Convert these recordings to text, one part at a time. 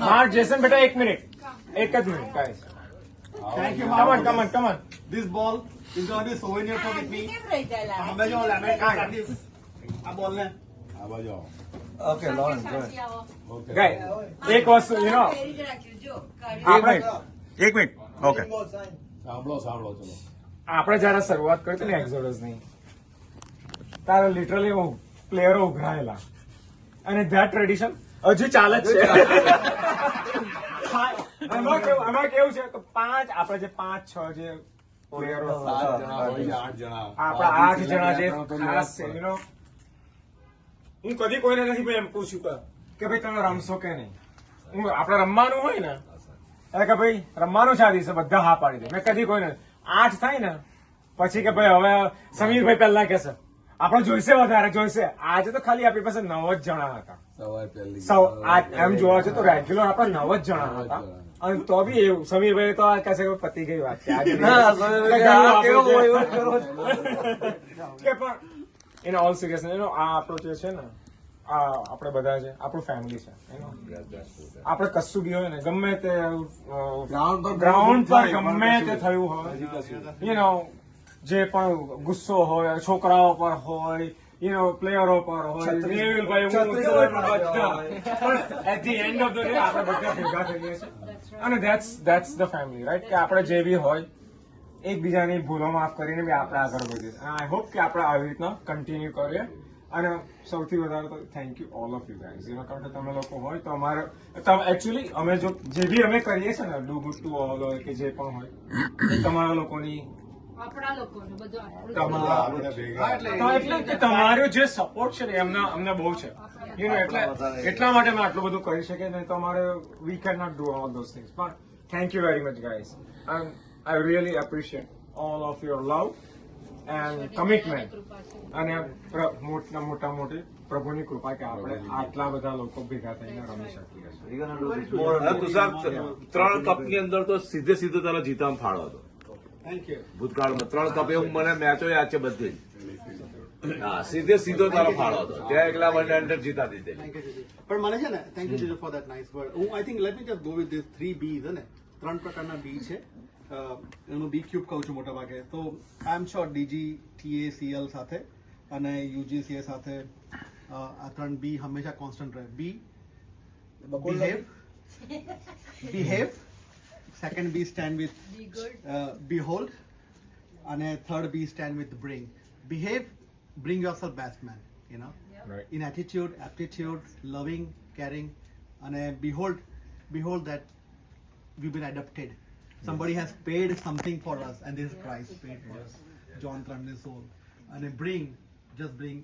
Mark Jason बेटा 1 minute, 1 minute guys. Thank you, Come Mark. on, come on. This ball is going to be souvenir for with me. हमें जो लेना है આ બોલ ને Okay, Lauren, go ahead. Guys, એક વસ્તુ આપણે 1 મિનિટ. Okay. સાંભળો ચલો. આપણે જયારે શરૂઆત કરી હતી ને એક્ઝોડસ ની, ત્યારે લિટરલી પ્લેયરો ઉઘરાયેલા અને ધેટ ટ્રેડિશન હજુ ચાલે જ છે. આમાં કેવું છે કે આપણે જે 5-6 જે પ્લેયરો આપણા 8 જણા જે ખાસ છે, હું કદી કોઈને નથી એમ પૂછ્યું કે ભાઈ તમે રમશો કે નહીં. આપણે રમવાનું હોય ને એટલે કે ભાઈ રમવાનું છે આ દિવસે, બધા હા પાડી દે. મેં કદી કોઈને 8 થાય ને પછી કે ભાઈ હવે સમીરભાઈ પહેલા કહેશે આપણે જોઈશે વધારે જોઈશે. આજે તો ખાલી આપણી પાસે 9 જ જણા હતા. એમ જોવા છે તો રેગ્યુલર આપણે 9 જ જણા હતા. અને તો બી એવું સમીરભાઈ તો આ કહેશે કે પતી ગઈ વાત છે કે પણ ઇન ઓલ સિરિયસનેસ આ આપણો જે છે ને આપણે બધા છે, આપણું ફેમિલી છે. આપણે કશું બી હોય ને ગમે તે ગ્રાઉન્ડ પર ગમે તે થયું હોય, જે પણ ગુસ્સો હોય છોકરાઓ પર હોય, પ્લેયરો પર હોય, નેવિલભાઈ at the end of the day આપણે બધા ભેગા થઈએ છીએ. અને ધેટ્સ ધ ફેમિલી, રાઈટ? કે આપણે જે બી હોય એકબીજાની ભૂલો માફ કરીને બી આપણે આગળ વધીએ. આઈ હોપ કે આપણે આવી રીતના કન્ટિન્યુ કરીએ. અને સૌથી વધારે તો thank you all of you guys. કારણ કે તમે લોકો હોય તો અમારે એકચ્યુઅલી અમે જે બી અમે કરીએ છીએ ને ડુ ગુડ ટુ ઓલ હોય કે જે પણ હોય તમારા લોકોની એટલે કે તમારો જે સપોર્ટ છે ને અમને બહુ છે. એટલા માટે અમે આટલું બધું કરી શકીએ. નહીં તો અમારે we can not do all those things. પણ thank you very much guys. I really appreciate all of your love and commitment. અને મોટી પ્રભુની કૃપા કે આપણે આટલા બધા લોકો ભેગા થઈને રમી શકીએ છીએ. તુષાર 3 કપની અંદર તો સીધો તારો જીતવામાં ફાળો હતો. Thank you. ભૂતકાળમાં 3 કપ એવું મને મેચો યાદ છે બધી. હા, સીધો તારો ફાળો હતો. ત્યાં એકલા 100 જીતા દીધેલી. પણ મને છે ને થેન્ક યુ જીજુ ફોર ધેટ નાઇસ વર્ડ. હું I think let me just go with this 3 bees. ને 3 પ્રકારના બી છે. એનું બી ક્યુબ કહું છું મોટા ભાગે. તો I am sure DG TACL સાથે અને UGCA સાથે આ 3 બી હંમેશા કોન્સ્ટન્ટ રહે. Be behave, second be stand with behold, and third B stand with bring. Behave, bring yourself best man, Right. in attitude, aptitude, loving, caring, and behold that we've been adopted. Somebody has paid something for us, and this is Christ paid for us. John 3 soul. And just bring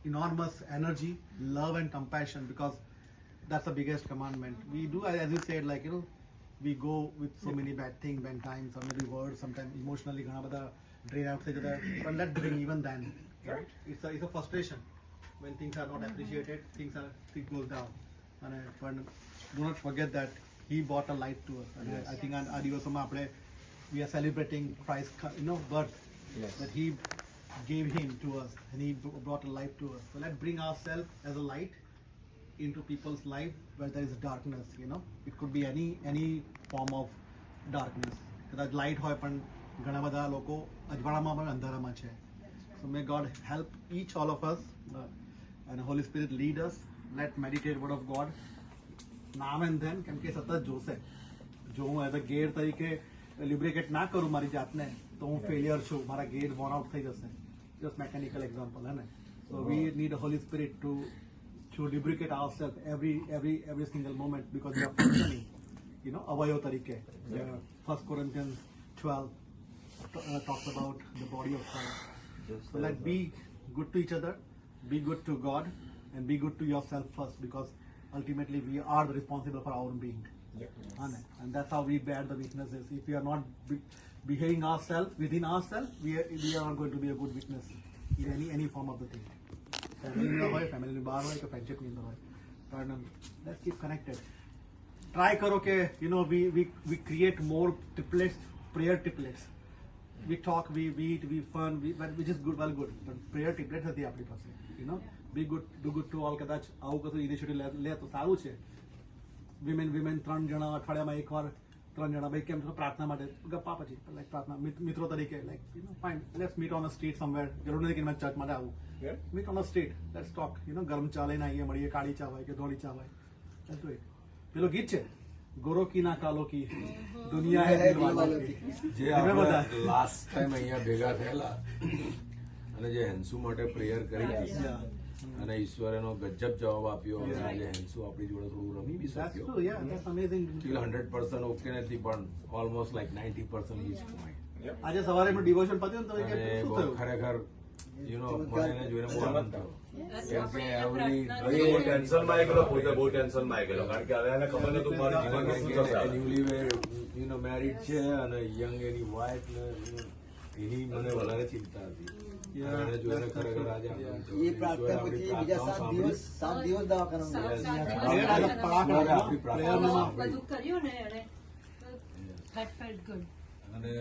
enormous energy, love and compassion, because that's the biggest commandment. We do, as you said, like, we go with so many bad things, bad times, or maybe words, sometimes emotionally, drain out each other. But let's bring even then. Right? It's a frustration when things are not appreciated, things goes down. But do not forget that He brought a light to us. And I think on Adivasama we are celebrating Christ's birth. Yes. That He gave Him to us, and He brought a light to us. So let's bring ourselves as a light into people's life where there is darkness. It could be any form of darkness. કદાચ light હોય પણ ઘણા બધા લોકો અજવાળામાં પણ અંધારામાં છે. So may God help each all of us and the Holy Spirit lead us. Let's meditate word of God now and then. કેમ કે સતત જોશે. જો હું એઝ અ ગેર તરીકે લ્યુબ્રિકેટ ના કરું મારી જાતને તો હું ફેલિયર છું. મારા ગેર વોર્ન આઉટ થઈ જશે. જસ્ટ મેકેનિકલ એક્ઝામ્પલ હે ને. So we need a Holy Spirit to lubricate ourselves every single moment, because we are functioning, avayo tarike. 1 Corinthians 12 talks about the body of Christ. So let's be good to each other, be good to God, and be good to yourself first, because ultimately we are the responsible for our own being. And that's how we bear the witnesses. If we are not behaving ourselves within ourselves, we are not going to be a good witness in any form of the thing. Family બહાર હોય કે ફ્રેન્ડશિપની અંદર હોય. પણ let's keep connected. Try કરો કે we create more triplets, prayer triplets. We talk, we eat, we fun, which is good, well good. But prayer triplets હતી આપણી પાસે. બી good, do good to all. કદાચ આવું કશું ઇનિશિયેટિવ લે તો સારું છે. વિમેન 3 જણા અઠવાડિયામાં એકવાર 3 જણા ભાઈ કેમ છો પ્રાર્થના માટે ગપ્પા, પછી લાઈક પ્રાર્થના મિત્રો તરીકે like fine, let's meet on a street somewhere. જરૂર નથી કે મેં ચર્ચ માટે આવું. Meet on a street, let's talk. ગરમ ચા લઈને આવીએ, મળીએ, કાળી ચા હોય કે ધોળી ચા હોય. Let's do it. પેલો ગીત છે ગોરો કી ના કાલો કી દુનિયા હે દિલ વાલો કી. જે આપણે લાસ્ટ ટાઈમ અહીંયા ભેગા થયેલા અને જે હેન્સુ માટે પ્રેયર કરી હતી અને ઈશ્વરે એનો ગજબ જવાબ આપ્યો અને આજે હેન્સુ આપણી જોડે થોડું રમી બી That's શક્યો. true, yeah, that's amazing. Steel 100% okay નથી પણ ઓલમોસ્ટ લાઈક 90% ઇઝ ફાઇન. આજે સવારે એમનું ડિવોશન પત્યું ને તો એ કે અને શું બહુ થયું? ખરેખર મને એને જોઈને બહુ આનંદ થયો કેમ કે એવરી બહુ ટેન્શનમાં આવી ગયેલો, પોતે બહુ ટેન્શનમાં આવી ગયેલો, કારણ કે હવે એને ખબર નતું મારું જીવનમાં શું થશે. ન્યૂલી મેરિડ છે અને યંગ એની વાઇફ ને એની મને વધારે ચિંતા હતી. અને એને જોઈને ખરેખર આજે આનંદ થયો. એ પ્રાર્થના ઈશ્વરે પછી આપણી બીજા પ્રાર્થનાઓ 7 દિવસ દવાખાનામાં Yes. ગયા. આપણી પ્રાર્થનાઓ સાંભળી. બધું કર્યું ને એણે that felt good. અને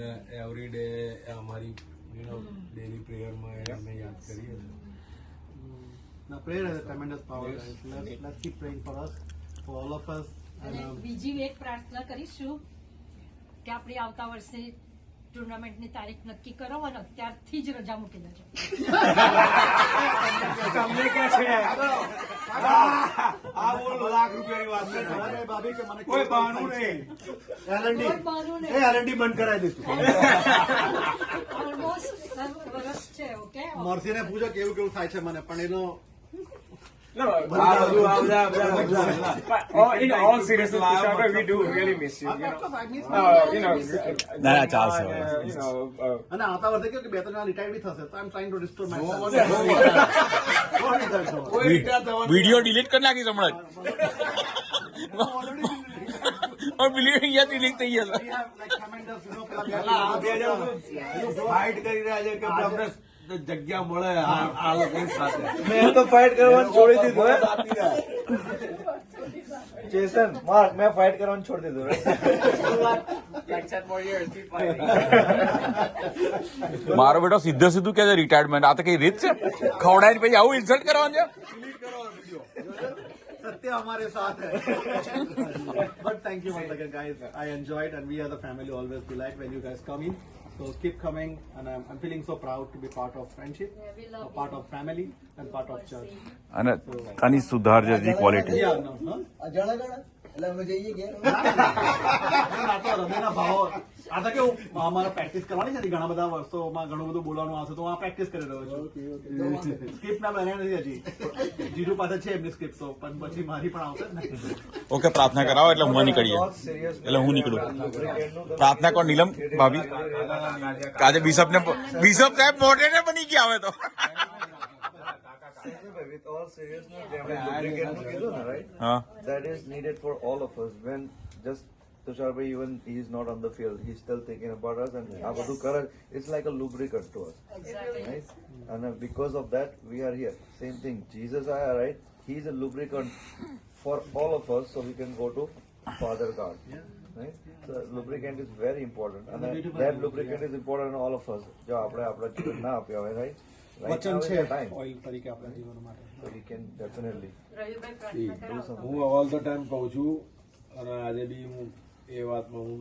એવરી ડે અમારી ડેલી પ્રેયરમાં અમે યાદ કરીએ છીએ. Now prayer has a tremendous power, guys. Let's keep praying for us, for all of us. અને And બીજી એક પ્રાર્થના કરીશું કે આપણી આવતા વર્ષે ટુર્નામેન્ટની તારીખ નક્કી કરો અને અત્યારથી જ રજા મૂકી દેજો. તમને ક્યાં છે આ બોલ લાખ રૂપિયાની વાત છે. અરે ભાભી કે મને કોઈ બહાનું નહીં. L&D. કોઈ બહાનું નહીં. એ L&D બંધ કરાવી દઈશું. Almost વર્ષ છે, okay? મર્સીને પૂછો કેવું કેવું થાય છે મને, પણ એનો No, આ બધું આ બધા but in all seriousness, Tushar, we do really miss you. You know, ના, ચાલશે. અને આવતા વર્ષે કેવું કે 2-3 વાર રિટાયર બી થશે, તો I am trying to restore my video delete કરી નાખીશ હમણાં જ વિડીયો ડિલીટ થઈ જશે. ફાઇટ કરી રહ્યા છે કે અમને જગ્યા મળે આ લોકોની સાથે. મેં તો ફાઇટ કરવાનું છોડી દીધું હે. જેસન માર્ક મેં ફાઇટ કરવાનું છોડી દીધું. મારો બેટો સીધે સીધું કે છે રિટાયરમેન્ટ. આ તો કઈ રીત છે ખવડાવીને પછી આવું ઇન્સલ્ટ કરવાનું છે? सत्य हमारे साथ है. But thank you once again, guys. I enjoyed, and we as a family always delight when you guys come in. So keep coming, and I'm feeling so proud to be part of friendship, Yeah, we love a part of family, and part of church. અને આની સુધાર છે quality. Yeah, no, huh? આ જણા ગણા એટલે અમે જઈએ ઘેર. આ તો હૃદયના ભાવો. આ તો કેવું અમારે પ્રેક્ટિસ કરવાની છે ઘણા બધા વર્ષોમાં, ઘણું બધું બોલવાનું આવશે, તો હું આ પ્રેક્ટિસ કરી રહ્યો છું. સ્ક્રિપ્ટ ના બન્યા નથી હજી. જીજુ પાસે છે એમની સ્ક્રિપ્ટ, તો પણ પછી મારી પણ આવશે ને. ઓકે, પ્રાર્થના કરાવો એટલે હું નીકળીએ, એટલે હું નીકળું. પ્રાર્થના કોણ? નીલમ ભાભી. આજે બિશપ સાહેબ મોડરેટર બની ગયા હવે તો. With all seriousness, they have lubricant kiddo, right? હા, That is needed for all of us. When just Tushar bhai, even he is not on the field, he's still thinking about us, and આ બધું કરે, it's like a lubricant to us, Exactly. right? And because of that, we are here. Same thing. Jesus, right? He is a lubricant for all of us, so we can go to Father God. Right? So lubricant is very important, and that lubricant is important in all of us. જો આપણે આપણા જીવન ના આપ્યા હોય, right? Right વચન now is છે the time. Oil તરીકે આપણા જીવન માટે. So we can definitely રવિભાઈ પ્રાર્થના કરાવો. હું ઓલ ધ ટાઈમ કહું છું અને આજે બી હું એ વાતમાં હું